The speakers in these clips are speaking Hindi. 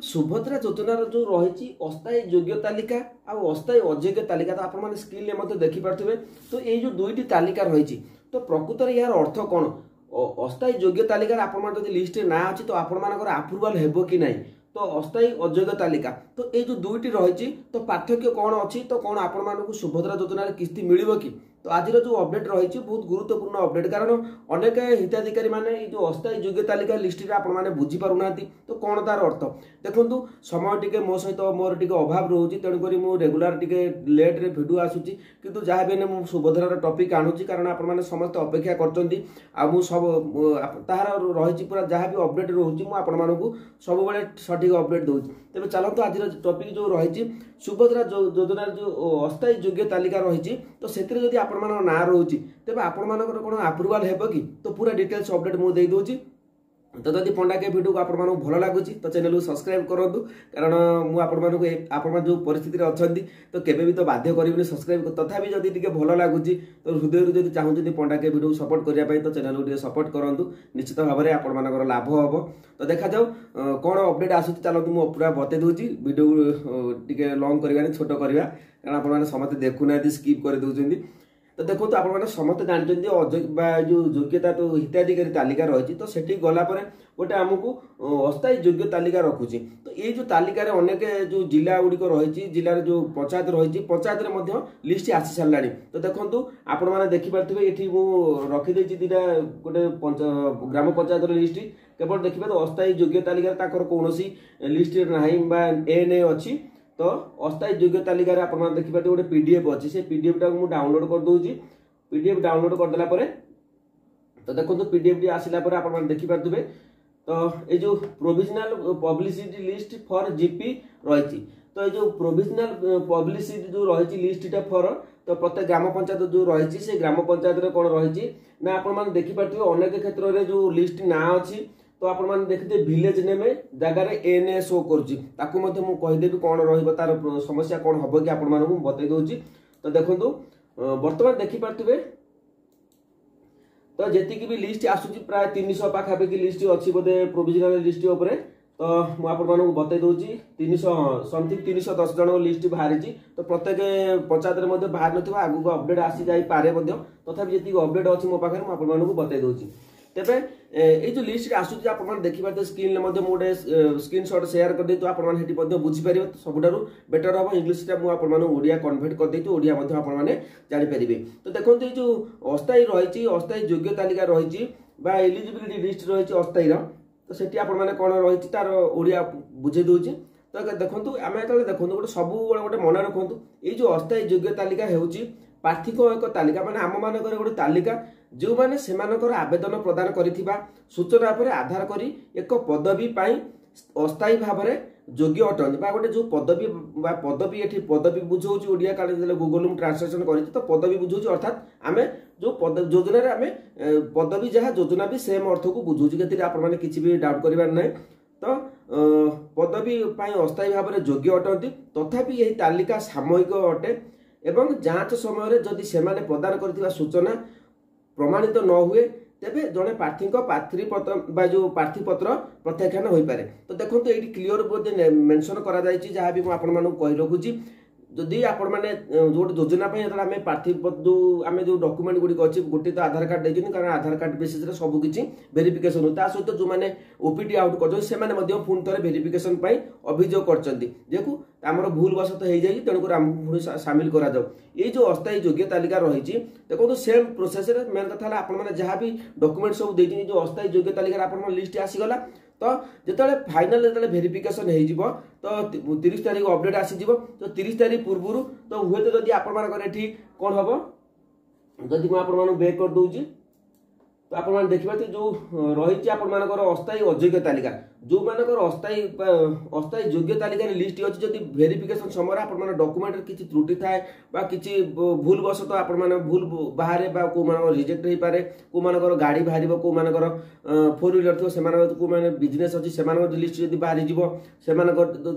सुभद्रा योजनार जो रही अस्थायी योग्य तालिका आ अस्थायी अयोग्य तालिका तो आप स्क्रीन देखिपे। तो ये जो दुईटी तालिका रही तो प्रकृत यार अर्थ कौन अस्थायी योग्य तालिका आप लिस्ट ना अच्छी तो आपर आप्रुवाल हेबो कि नहीं तो अस्थायी अयोग्य तालिका तो ये जो दुईटी रही तो पार्थक्य कौन अच्छी तो कौन आपण सुभद्रा योजना किस्ती मिल कि तो आज जो अपडेट रही बहुत गुरुत्वपूर्ण अपडेट कारण अनेक हिताधिकारी माने जो अस्थायी योग्य तालिका लिस्ट आपने बुझीपार ना तो कौन तार अर्थ देखो समय टी मो सहित मोर टी अभाव रोचे तेणुक रेगुलार टी लेट रे भिडियो आसूची किंतु जहाँ भी मुझे सुभद्रार टपिक आणुची कारण आपने समस्त अपेक्षा कर सब तार रही पूरा जहाँ भी अपडेट रोचे मुझे सब सठिक अपडेट दूसरी तेज चलते आज टपिक जो रही सुभद्रा योजनार जो अस्थायी योग्य तालिका रही तो से ना रोचे तेज आपण कौन आप्रुवाल हेब कि तो पूरा डिटेल्स अपडेट मुझे दूसरी तो जदि पंडा के वीडियो को आपको भल लगुच तो चैनल को सब्सक्राइब करूँ कारण मुझे आपण जो परिस्थिति अच्छा तो केवे भी तो बाध्य करी सब्सक्राइब तथापि जदि टी भल लगुच तो हृदय जब चाहूँ पंडा के वीडियो सपोर्ट करने तो चैनल को सपोर्ट करूँ निश्चित भाव में आपर लाभ हम तो देखा जाऊ कौन अपडेट आसूँ चलते मुझे पूरा बते दूसरी वीडियो टी लंग करवा छोट करवा कारण आप समस्त देखुना स्किप कर दूसरी तो देखो तो आप समस्त जानते जो योग्यता तो हिताधिकारी तालिका रही तो सेठी गलापर गोटे आमको अस्थायी योग्य तालिका रखुची तो ये जो तालिकार अनेक जो जिला गुड़िक रही जिलार जो पंचायत रही पंचायत लिस्ट आसी सारा तो देखो आपण मैंने देखिपे ये रखीदे दीटा गोटे ग्राम पंचायत लिस्ट केवल देखिए तो अस्थायी योग्य तालिका कौन लिस्ट ना एन अच्छी तो अस्थायी योग्य तालिका आप देखिए गोटे पीडीएफ अच्छी से पीडीएफ टाक मुझे डाउनलोड कर दूसरी पीडीएफ डाउनलोड करदेला तो देखो पीडीएफ टी आसला आप देखिपे तो ये जो provisional publicity list for GP रही तो ये जो प्रोविजनल पब्लिसिटी जो रही लिस्ट फॉर तो प्रत्येक ग्राम पंचायत जो रही से ग्राम पंचायत कौन रही ना आप देखिपे अनेक क्षेत्र में जो लिस्ट ना अच्छी तो आप देखते विलेज नेम जगार एन शो करदेवी कौन रार समस्या कौन हम कि आपको बतई दूसरी तो देखो बर्तमान देखिपे तो जी भी लिस्ट आसूची प्राय 300 पाखापाखि लिस्ट अच्छी बोधे प्रोविजनल लिस्ट उपरे तो मुझे बतई दूसरी 300 समथिंग 310 जन लिस्ट बाहरी तो प्रत्येक पंचायत बाहर ना आगू अपडेट आसी जापे तथापि जी अपडेट अच्छी मो पाखे मुझे बतई दूसरी तेरे ये जो लिस्ट आसूची आप देखिए स्क्रीन में गोटे स्क्रीनशॉट शेयर कर तो आपड़ी बुझीपारे सबुठ बेटर हम इंग्लीश मुझे कन्वर्ट कर दी ओडिया जापर तो देखो ये जो अस्थायी रही अस्थायी योग्य तालिका रही एलिजिबिलिटी लिस्ट रही अस्थायी तो सेठी आपने कौन रही तार ओडिया बुझे दूसरी तो देखो आम देखो गोटे सब गोटे मन रखु ये जो अस्थायी योग्य तालिका होची पार्थिक एक तालिका माने आम मान गोटे तालिका जो माने सेमानकर आवेदन प्रदान करिथिबा सूचना पर आधार करी एक पदवी पाई अस्थायी भाव में योग्य अटंती गोटे जो पदवी पदवी ये पदवी बुझाऊँ ओडिया काले गूगल में ट्रांसलेशन कर तो पदवी बुझाऊँ अर्थात आम जो योजना आम पदवी जहाँ योजना भी सेम अर्थ को बुझाऊँ कि आपने किसी भी डाउट करार ना तो पदवी अस्थायी भाव में योग्य अटंती तथापि यही तालिका सामयिक अटे एवं जांच समय जदि सेमाने प्रदान करथिबा सूचना प्रमाणित न हुए तेबे जड़े प्रार्थी प्रार्थीपत्र जो प्रार्थीपत्र प्रत्याख्यान हो पारे तो देखो ये क्लीयर मेंशन करा जायछि जहाँ भी मुझे कही रखुची जदि आपण मैंने जो योजना आम प्रार्थी जो आम जो डॉक्यूमेंट गुड़िक अच्छी गोटे तो आधार कार्ड देते कारण आधार कार्ड बेसिस सबकि वेरिफिकेशन हो सहित जो मैंने ओपीडी आउट कर पुणी थे वेरिफिकेशन अभियोग कर भूल वशत हो जाए तेणुक पुणी सामिल करा ये जो अस्थायी योग्य तालिका रही देखो सेम प्रोसेस मेन कथा आपने जहाँ भी डॉक्यूमेंट सब देती जो अस्थायी योग्य तालिका आप लिस्ट आसीगला तो जो फाइनाल जो वेरिफिकेशन हो तो 30 तारीख अपडेट आसीज तो 30 तारीख पूर्व तो हुए तो जब आपठी कौन हम जदि मुझे बेक कर दूसरी तो आप देखिए जो रही आपर अस्थायी अयोग्य तालिका जो मानकर अस्थायी योग्य तालिका लिस्ट अच्छी जब वेरिफिकेशन समय आप डॉक्यूमेंट किसी त्रुटि थाए कि भूल वशत आप भूल बाहर कौ मान रिजेक्ट हो पारे कौ मान गाड़ी बाहर कौ मान 4 व्हीलर थो से बिजनेस अच्छी से लिस्ट जब बाहरी से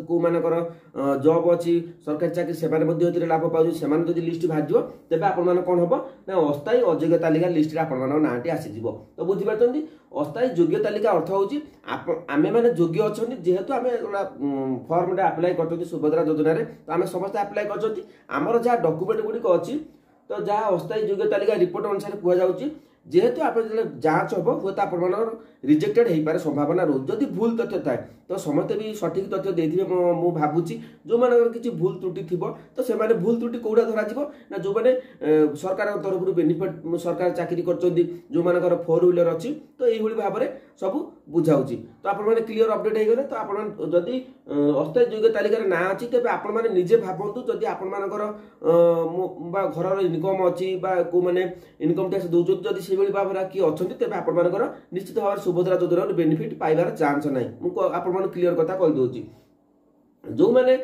कौ मानकर जॉब अच्छी सरकारी चाकरी से लाभ पाऊँ से लिस्ट बाहर तेज आप कौन हम ना अस्थायी अयोग्य तालिका लिस्ट आप नाटी आसीज तो बुझीपार अस्थायी योग्य तालिका अर्थ होची आमे माने योग्य अछंती जेहेतु आमे फॉर्म रे अप्लाई करछंती सुभद्रा योजना रे तो आमे समस्त अप्लाई करछंती हमर जा डॉक्यूमेंट गुडी को अछि तो जा अस्थायी योग्य तालिका रिपोर्ट अनुसार कुआ जाउची जेहेतु आप जांच हम हुए तो आप रिजेक्टेड हो पारे संभावना रोज जदि भूल तथ्य थाए तो समस्त भी सठिक तथ्य देते मु भावुची जो मान किसी भूल त्रुटि थी तो से भूल त्रुटि कौटा धर ना जो मैंने सरकार तरफ बेनिफिट सरकार चाकरी कर जो मान 4 व्हीलर अच्छी तो यही भाव में सब बुझाऊँगी तो आप क्लीयर अपडेट हो गले तो आप जदि अस्थायी योग्य तालिकार ना अच्छी तेज आप निजे भावतु जदि आपर घर इनकम अच्छी कौ मैंने इनकम टैक्स दौरान जदि से भाव में किए अच्छा तेज आपर निश्चित भाव सुभद्रा योजना बेनिफिट पाइबार चांस ना आप क्लीयर कथा कहीदे जो मैंने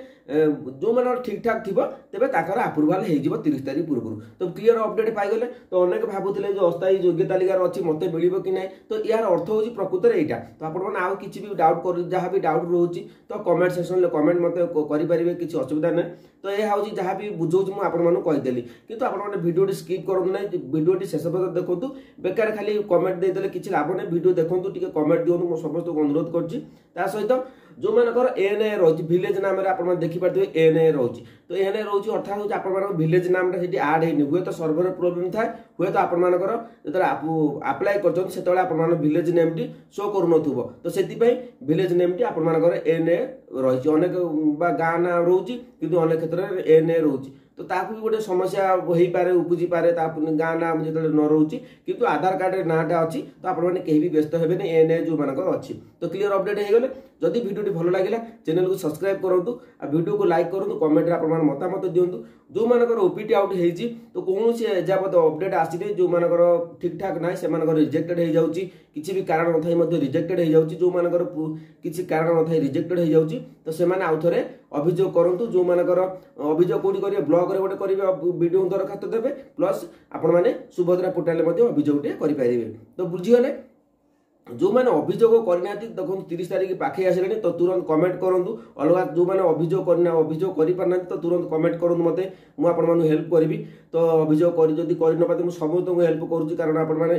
ठीक ठाक थी तेज अप्रुवाल हो 30 तारीख पूर्व तो क्लीयर अपडेट पाइगले तो अनेक भावुले जो अस्थायी योग्य तालिकार अच्छी मत मिल कि ना तो यार अर्थ हो प्रकृत में यहाँ तो आप किसी भी डाउट कर जहाँ भी डाउट रोचे तो कमेंट सेक्शन कमेंट मत करेंगे किसी असुविधा ना तो यह हूँ जहाँ भी बुझाऊँ मुझे किंतु आप वीडियो स्किप करूँ ना वीडियो शेष पर्यटन देखो बेकार खाली कमेंट देदेले किसी लाभ नहीं वीडियो देखो टी कमेंट दिखाँ मुझे समस्त अनुरोध कर सहित जो मानकर एएनए रही विलेज नाम आप देखिपे एएनए रही तो एएनए रही अर्थात आप विलेज नाम आड होनी हुए तो सर्वर प्रोब्लेम थाए हुए तो आपर जो आप्लाय कर विलेज नेम टी शो करूँ तो से विलेज नेम टी आपर एएनए रही अनेक गाँ ना रोचे कि अनेक क्षेत्र में एएनए रोचे तो ताकू भी गोटे समस्या हो पारे उपजी पारे गाँ ना जो न रोचे किंतु आधार कार्ड नाटा अच्छी तो आपने कहीं भी व्यस्त हेबे एएनए जो मानकर अच्छी तो क्लीयर अपडेट हो गले जदि वीडियो भल लगे चैनल को सब्सक्राइब करूँ वीडियो को लाइक करूँ कमेंट आप मतामत दिंतु जो मानकर ओपीटी आउट होती तो कौन से एजावत अपडेट आसी जो मानकर ठीक ठाक ना से रिजेक्टेड हो जाऊँगी किसी भी कारण न था रिजेक्टेड हो जाऊँगी जो मानकर किसी कारण न था रिजेक्टेड हो जाऊँगी तो से आउ थे अभियोग करूँ जो मानकर अभियोग कौटी करेंगे ब्लॉग रे गोटे करेंगे वीडियो दरखास्त देवे प्लस आपण मैंने सुभद्रा पोर्टाल अभियोग करेंगे तो बुझीगले जो मैंने अभियोग करना देखो 30 तारीख पाखे आसले तो तुरंत कमेंट करूँ अलग जो मैंने अभियोग करना अभियोग करना तो तुरंत कमेंट करूँ मत मुझे हेल्प करी तो अभियोग जदि कर समस्त को हेल्प करुँच कारण आपने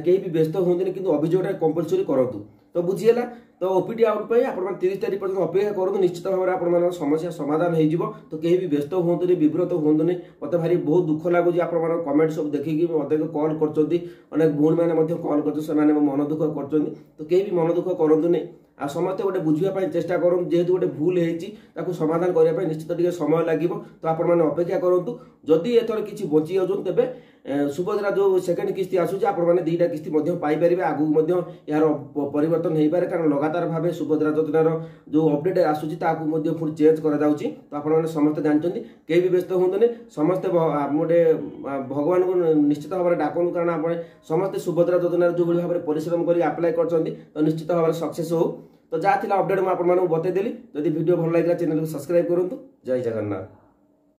कहीं भी व्यस्त हूँ कि अभियोगटा कंपलसरी करूँ तो बुझीगला तो ओपीडी आउट पर आप 30 तारीख पर्यटन अपेक्षा करूँ निश्चित भाव में आप समस्या समाधान हो तो कहीं भी व्यस्त हूँ विव्रत हूँ मत भारी बहुत दुख लगुच आप कमेंट सब देखिए मत कल कर भूण मैंने कल कर मन दुख कर तो कहीं भी मन दुख करूँ आ समस्ते गोटे बुझापी चेष्टा करूँ जेहेतु गोटे भूल होती समाधान करने निश्चित टे समय लगे तो आप अपेक्षा करूँ जदि एथर किसी बची जाऊँ तेज सुभद्रा जो सेकेंड किस्ती आसूँ आप 2टा किस्ती पाइपर आगू यार परिवर्तन हो पाए कारण लगातार भाव सुभद्रा योजनार जो अपडेट आसूँ पुणी चेंज कर तो आप समस्त जानते कहीं भी व्यस्त हूँ समस्ते गोटे भगवान को निश्चित भाव में डाकूँ कारण आप समस्ते सुभद्रा योजनार जो भाव में परिश्रम कर आप्लाय कर निश्चित भाव में सक्सेस हो तो जहाँ थी अपडेट मुझे आपको बतईदेली जदि वीडियो भल लगे चैनल को सब्सक्राइब करूँ जय जगन्नाथ।